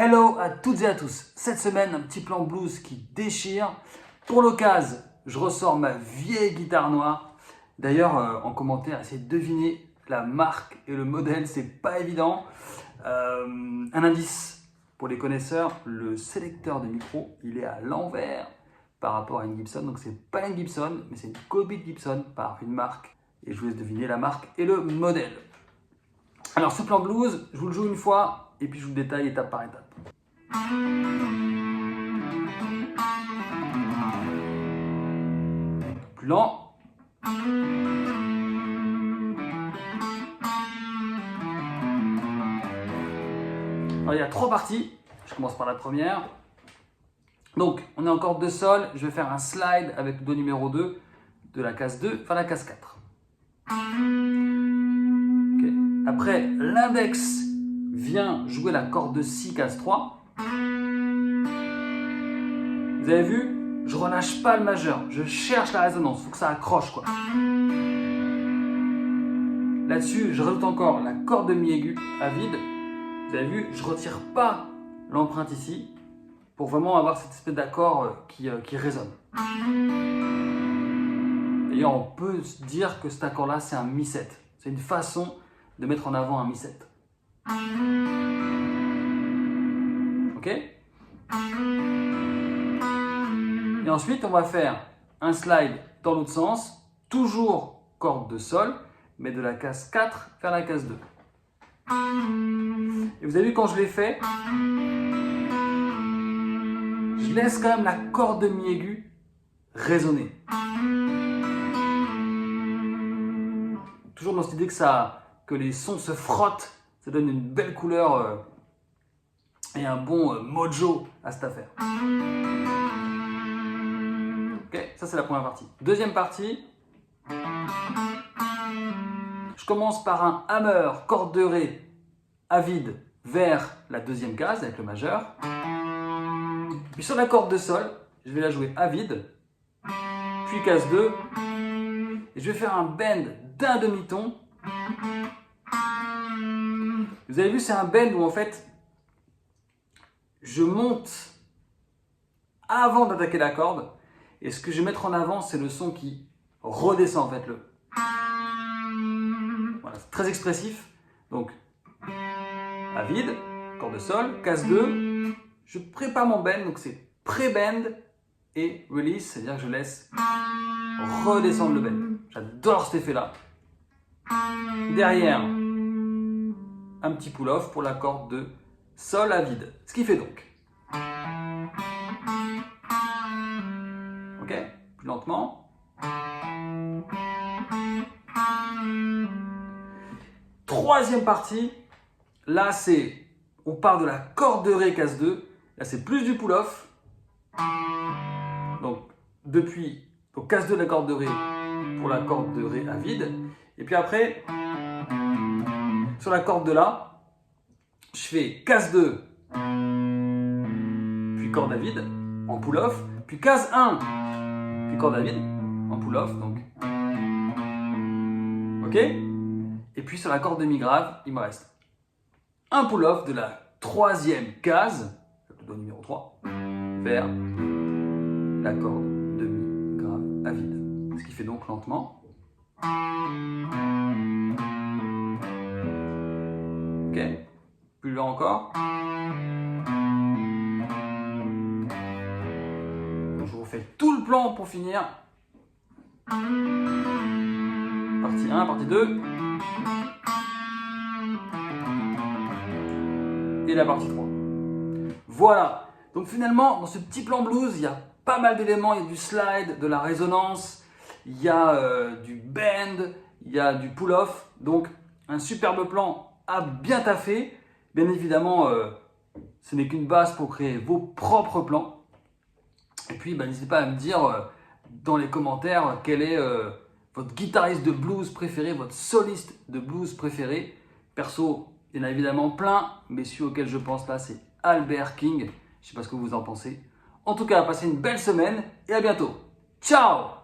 Hello à toutes et à tous. Cette semaine, un petit plan blues qui déchire. Pour l'occasion, je ressors ma vieille guitare noire. D'ailleurs, en commentaire, essayez de deviner la marque et le modèle, c'est pas évident. Un indice pour les connaisseurs, le sélecteur de micro, il est à l'envers par rapport à une Gibson. Donc c'est pas une Gibson, mais c'est une copie de Gibson par une marque. Et je vous laisse deviner la marque et le modèle. Alors ce plan blues, je vous le joue une fois et puis je vous le détaille étape par étape. Plus lent. Alors il y a 3 parties, je commence par la première. Donc on est en corde de sol, je vais faire un slide avec le do numéro 2 de la case 2 vers la case 4. Okay. Après l'index vient jouer la corde de si case 3. Vous avez vu, je relâche pas le majeur, je cherche la résonance, il faut que ça accroche quoi. Là-dessus, je rajoute encore la corde de mi aigu à vide. Vous avez vu, je retire pas l'empreinte ici pour vraiment avoir cette espèce d'accord qui résonne. D'ailleurs, on peut se dire que cet accord-là, c'est un mi-7. C'est une façon de mettre en avant un mi-7. Ok ? Et ensuite, on va faire un slide dans l'autre sens, toujours corde de sol, mais de la case 4 vers la case 2. Et vous avez vu quand je l'ai fait, je laisse quand même la corde de mi aigu résonner. Toujours dans cette idée que les sons se frottent, ça donne une belle couleur et un bon mojo à cette affaire. Ok, ça c'est la première partie. Deuxième partie, je commence par un hammer, corde de ré à vide vers la deuxième case avec le majeur. Puis sur la corde de sol, je vais la jouer à vide, puis case 2, et je vais faire un bend d'un demi-ton. Vous avez vu, c'est un bend où en fait, je monte avant d'attaquer la corde, et ce que je vais mettre en avant, c'est le son qui redescend en fait. Voilà, c'est très expressif. Donc, à vide, corde de sol, case 2, je prépare mon bend, donc c'est pré-bend et release, c'est-à-dire que je laisse redescendre le bend. J'adore cet effet-là. Derrière, un petit pull-off pour la corde de sol à vide. Ce qui fait donc. Ok, plus lentement. Troisième partie, là on part de la corde de ré case 2, là c'est plus du pull-off. Donc case 2 de la corde de ré pour la corde de ré à vide. Et puis après, sur la corde de la, je fais case 2, puis corde à vide en pull-off, puis case 1, puis corde à vide en pull-off. Donc, ok. Et puis sur la corde de mi grave, il me reste un pull-off de la troisième case, le do numéro 3, vers la corde de mi grave à vide. Ce qui fait donc lentement. Ok, plus lent encore. Je vous refais tout le plan pour finir. Partie 1, partie 2. Et la partie 3. Voilà. Donc finalement, dans ce petit plan blues, il y a pas mal d'éléments. Il y a du slide, de la résonance, il y a du bend, il y a du pull-off. Donc un superbe plan à bien taffer. Bien évidemment, ce n'est qu'une base pour créer vos propres plans. Et puis, n'hésitez pas à me dire dans les commentaires quel est votre guitariste de blues préféré, votre soliste de blues préféré. Perso, il y en a évidemment plein, mais celui auquel je pense là, c'est Albert King. Je ne sais pas ce que vous en pensez. En tout cas, passez une belle semaine et à bientôt. Ciao!